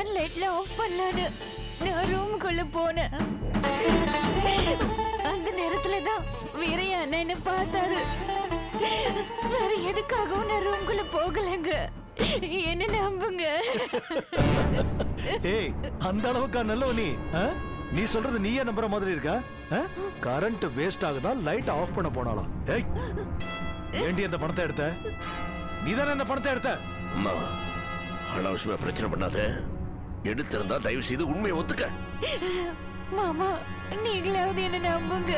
Fan லைட்ல of பண்ணலான்னு நான் ரூமுக்குள்ள போனேன். அந்த நேரத்துல தான் வீரையா அண்ணன் என்ன பார்த்தாரு. வேற எதுக்காகவும் நான் ரூமுக்குள்ள போகலங்க. என்ன நம்புங்க. ஏய், அந்த அளவுக்கா நல்லவ நீ? நீ சொல்றது நீயே நம்புற மாதிரி இருக்கா? கரண்ட் வேஸ்ட் ஆகுதா லைட் ஆஃப் பண்ண போனாலாம். ஏய், ஏண்டி அந்த பணத்தை எடுத்த? நீதானே அந்த பணத்தை எடுத்த? அம்மா, அனாவசியமா பிரச்சனை பண்ணாத. எடுத்திருந்தா தயவு செய்து உண்மையை ஒத்துக்க. மாமா, நீங்களாவது என்ன நம்புங்க.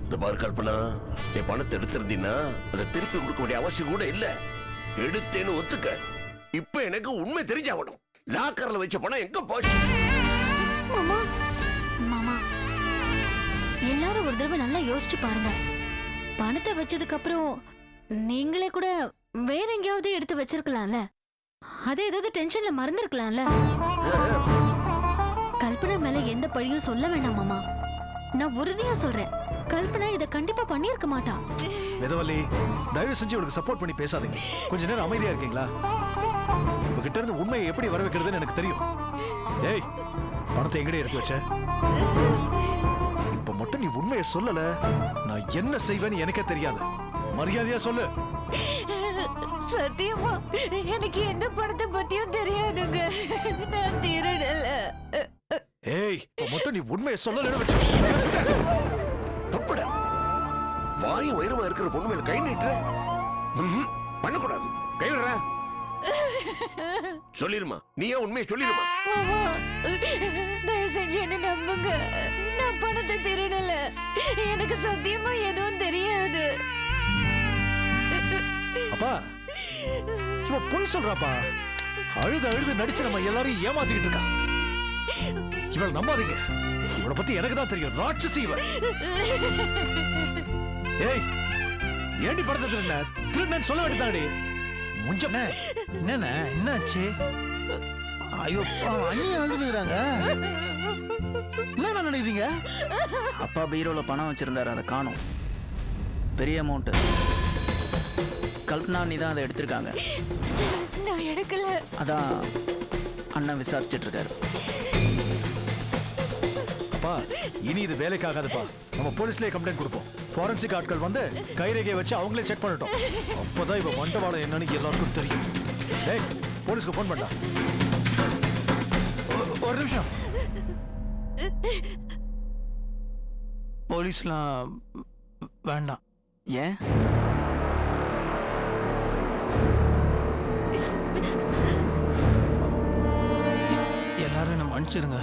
இந்த பாரு கல்பனா, நீ பணத்தை எடுத்திருந்தீன்னா அதை திருப்பி கொடுக்க வேண்டிய அவசியம் கூட இல்ல. எடுத்தேன்னு ஒத்துக்க. இப்ப எனக்கு உண்மை தெரிஞ்சாகணும். லாக்கர்ல வச்ச பணம் எங்க போச்சு? மாமா, மாமா, எல்லாரும் ஒரு தடவை நல்லா யோசிச்சு பாருங்க. பணத்தை வச்சதுக்கு அப்புறம் நீங்களே கூட வேற எங்கேயாவது எடுத்து வச்சிருக்கலாம்ல. அதே ஏதாவது டென்ஷன்ல மறந்துருக்கலாம்ல. கல்பனா மேல எந்த பழியும் சொல்ல வேண்டாம் மாமா. நான் உறுதியா சொல்றேன், கல்பனா இத கண்டிப்பா பண்ணிருக்க மாட்டா. வேதவல்லி, தயவு செஞ்சு இவளுக்கு சப்போர்ட் பண்ணி பேசாதீங்க. கொஞ்ச நேரம் அமைதியா இருக்கீங்களா? உங்ககிட்ட இருந்து உண்மையை எப்படி வர வைக்கிறதுன்னு எனக்கு தெரியும். ஏய், பணத்தை எங்கடே எடுத்து வச்ச? இப்ப மட்டும் நீ உண்மையை சொல்லல, நான் என்ன செய்வேன்னு எனக்கே தெரியாது. மரியாதையா சொல்லு. சத்தியமா எனக்கு எந்த பணத்தை பத்தியும் தெரியாதுங்க. நான் திருடல. ஏய், இப்ப மட்டும் நீ உண்மையை சொல்லலன்னு வச்சு தப்புடா. வாயும் உயரமா இருக்கிற பொண்ணு மேல கை நீட்டுற. பண்ணக்கூடாது. கை விடுற. சொல்லிருமா, நீ ஏன் உண்மையை சொல்லிருமா? மாமா, தயவு செஞ்சு என்ன நம்புங்க. நான் பணத்தை திருடல. எனக்கு சத்தியமா எதுவும் தெரியாது. அப்பா, இவ பொய் சொல்றாப்பா. அழுது அழுது நடிச்சு நம்ம எல்லாரையும் ஏமாத்திக்கிட்டு இருக்கா. இவளை நம்பாதீங்க. இவளை பத்தி எனக்கு தான் தெரியும். ராட்சசி இவ. ஏய், ஏண்டி படத்தை திருநன்னு சொல்ல வேண்டியதாடி. முஞ்சம்னே என்னண்ணே, என்னாச்சு? ஐயோ, அண்ணி வந்துருக்காங்க. என்ன நினைக்கிறீங்க? அப்பா பீரோல பணம் வச்சிருந்தாரு, அதை காணோம். பெரிய அமௌண்ட். கல்பனா நீ தான் அதை எடுத்திருக்காங்க. நான் எடுக்கல. அதான் அண்ணன் விசாரிச்சுட்டு இருக்காரு. அப்பா, இனி இது வேலைக்காகாதுப்பா. நம்ம போலீஸ்லயே கம்ப்ளைண்ட் கொடுப்போம். ஃபாரன்சிக் ஆட்கள் வந்து கைரேகையை வச்சு அவங்களே செக் பண்ணட்டும். அப்பதான் இவ மண்டவாளம் என்னன்னு எல்லாருக்கும் தெரியும். டேய், போலீஸ்க்கு ஃபோன் பண்ணா. ஒரு நிமிஷம். போலீஸ்லாம் வேண்டாம். ஏன்? எல்லாரும் என்ன மன்னிச்சிருங்க.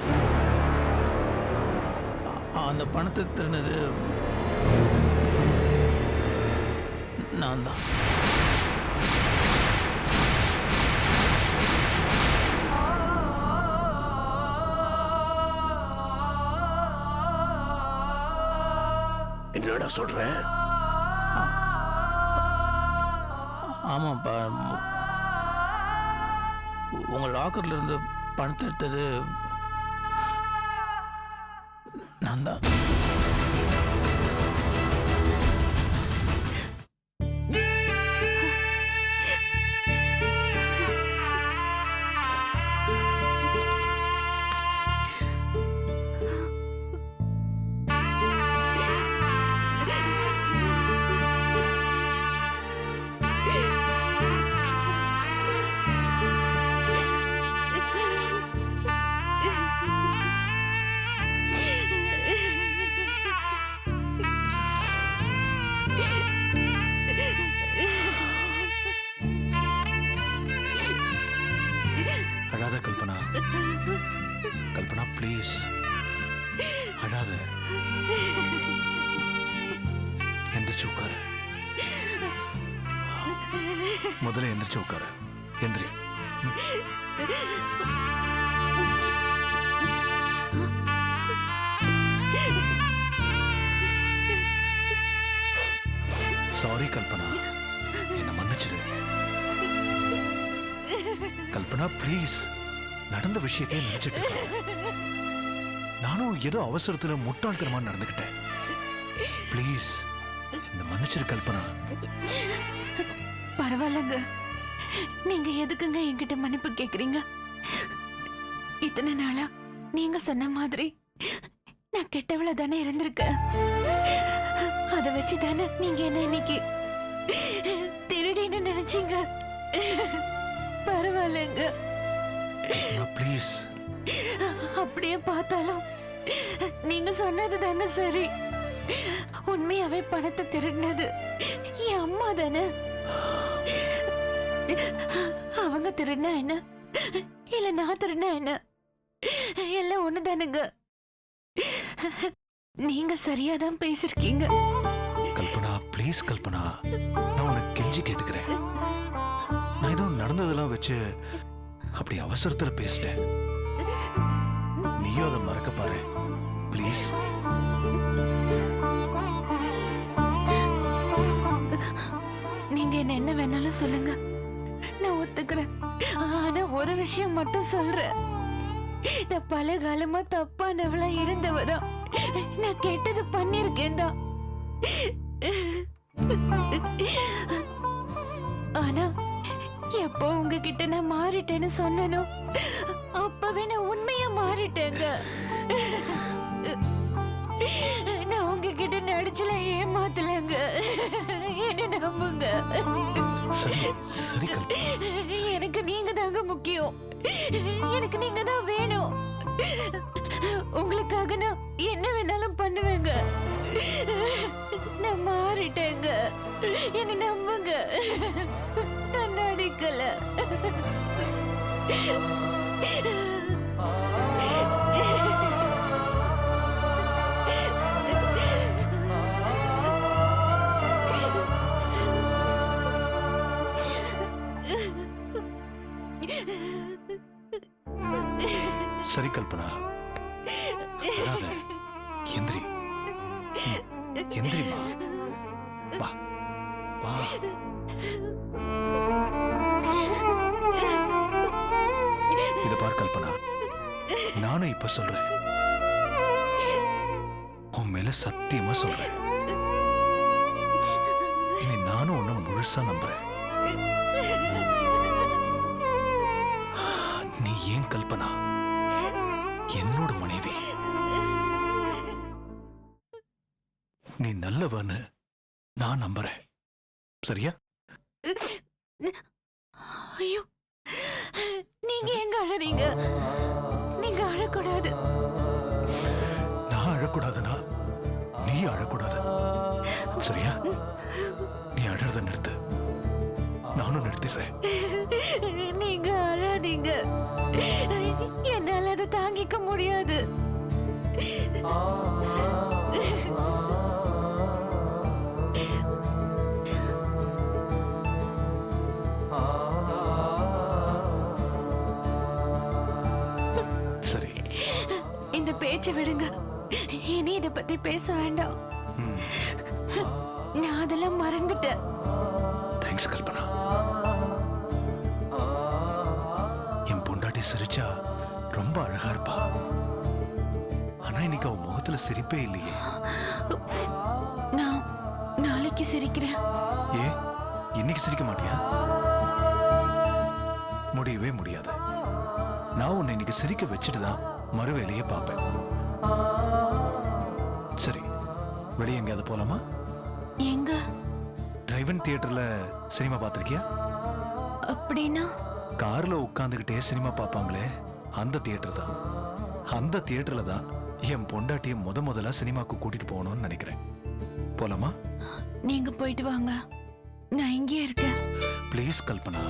அந்த பணத்தை திருநது நான் தான். என்னடா சொல்ற? ஆமாப்பா, உங்க லாக்கர்ல இருந்து பணத்தை எடுத்தது நான் தான். அழாத கல்பனா. கல்பனா, ப்ளீஸ் அழாத. எந்திரிச்சு உட்காரு. முதல்ல எந்திரிச்சு உட்காரு. எந்திரி. சாரி கல்பனா, என்ன மன்னிச்சிரு. கல்பனா, ப்ளீஸ். நடந்த விஷயத்தை நினைச்சிட்டு நானும் ஏதோ அவசரத்துல முட்டாள்தனமா நடந்துகிட்டேன். ப்ளீஸ் என்ன மன்னிச்சிரு கல்பனா. பரவாயில்லங்க. நீங்க எதுக்குங்க என்கிட்ட மன்னிப்பு கேக்குறீங்க? இத்தனை நாளா நீங்க சொன்ன மாதிரி நான் கெட்டவள தானே இருந்திருக்கேன். அதை வச்சு தானே நீங்க என்ன இன்னைக்கு திருடின்னு நினைச்சீங்க. பரவாயில்லைங்க. ப்ளீஸ். அப்படியே பார்த்தாலும் நீங்க சொன்னது தானே சரி. உண்மையாவே பணத்தை திருடினது என் அம்மா தானே. அவங்க திருடினா என்ன, இல்ல நான் திருடினா என்ன, எல்லாம் ஒண்ணுதானுங்க. நீங்க சரியாதான் பேசிருக்கீங்க. கல்பனா ப்ளீஸ் கல்பனா, நான் உனக்கு கெஞ்சி கேட்டுக்கிறேன். நான் ஏதோ நடந்ததெல்லாம் வச்சு அப்படி அவசரத்துல பேசிட்டேன். நீயும் அதை மறக்க பாரு ப்ளீஸ். நீங்க என்ன வேணாலும் சொல்லுங்க, நான் ஒத்துக்கிறேன். ஆனா ஒரு விஷயம் மட்டும் சொல்றேன். நான் பல காலமா தப்பானவளா இருந்தவதான். நான் கெட்டது பண்ணிருக்கேன் தான். ஆனா எப்போ உங்ககிட்ட நான் மாறிட்டேன்னு சொன்னனோ அப்பவே நான் உண்மையா மாறிட்டேங்க. நான் உங்ககிட்ட நடிச்சல ஏமாத்தலங்க. என்ன நம்புங்க. எனக்கு நீங்க தாங்க முக்கியம். எனக்கு நீங்க தான் வேணும். உங்களுக்காக நான் என்ன வேணாலும் பண்ணுவேங்க. நான் மாறிட்டேங்க. என்ன நம்புங்க. நான் நடிக்கல. சரி கல்பனா, எந்திரி. எந்திரிமா. வா வா. இத பார் கல்பனா, நானும் இப்ப சொல்றேன். உன் மேல சத்தியமா சொல்றேன். இனி நானும் உன்னை முழுசா நம்புறேன். நீ ஏன் கல்பனா என்னோட மனைவி. நீ நல்லவன்னு நான் நம்புறேன். சரியா? ஐயோ, நீங்க எங்க அழறீங்க? நீங்க அழக்கூடாது. நான் அழக்கூடாதுன்னா நீ அழக்கூடாது. சரியா? நீ அழறத நிறுத்து. நானும் நிறுத்திடுறேன். நீங்க அழாதீங்க. என்னால அதை தாங்கிக்க முடியாது. சரி, இந்த பேச்சை விடுங்க. இனி இதை பத்தி பேச வேண்டாம். நான் அதெல்லாம் மறந்துட்டேன். தேங்க்ஸ் கல்பனா. என் பொண்டாட்டி சிரிச்சா ரொம்ப அழகா இருப்பா. ஆனா இன்னைக்கு அவன் முகத்துல சிரிப்பே இல்லையே. நான் நாளைக்கு சிரிக்கிறேன். ஏ, இன்னைக்கு சிரிக்க மாட்டியா? முடியவே முடியாது. நான் உன்னை இன்னைக்கு சிரிக்க வச்சுட்டு தான் மறு வேலையே பார்ப்பேன். சரி, வெளியே எங்கேயாவது போலாமா? எங்க? டிரைவன் தியேட்டர்ல சினிமா பார்த்திருக்கியா? அப்படின்னா கார்ல உட்காந்துக்கிட்டே சினிமா பார்ப்பாங்களே, அந்த தியேட்டர் தான். அந்த தியேட்டர்ல தான் என் பொண்டாட்டியை முதல்ல சினிமாக்கு கூட்டிட்டு போகணும்னு நினைக்கிறேன். போலாமா? நீங்க போயிட்டு வாங்க, நான் இங்கே இருக்கேன். ப்ளீஸ் கல்பனா,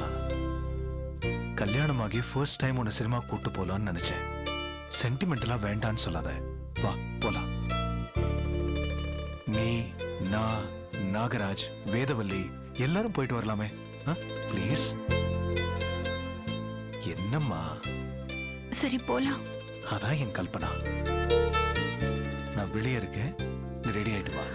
கல்யாணமாகி ஃபர்ஸ்ட் டைம் உன்னை சினிமா கூட்டு போலான்னு நினைச்சேன். சென்டிமெண்டலா வேண்டான்னு சொல்லாத. வா போலாம். நீ, நான், நாகராஜ், வேதவல்லி எல்லாரும் போயிட்டு வரலாமே. ப்ளீஸ். என்னம்மா? சரி போலாம். அதான் என் கல்பனா. நான் வெளியே இருக்கேன், நீ ரெடி ஆயிட்டு வா.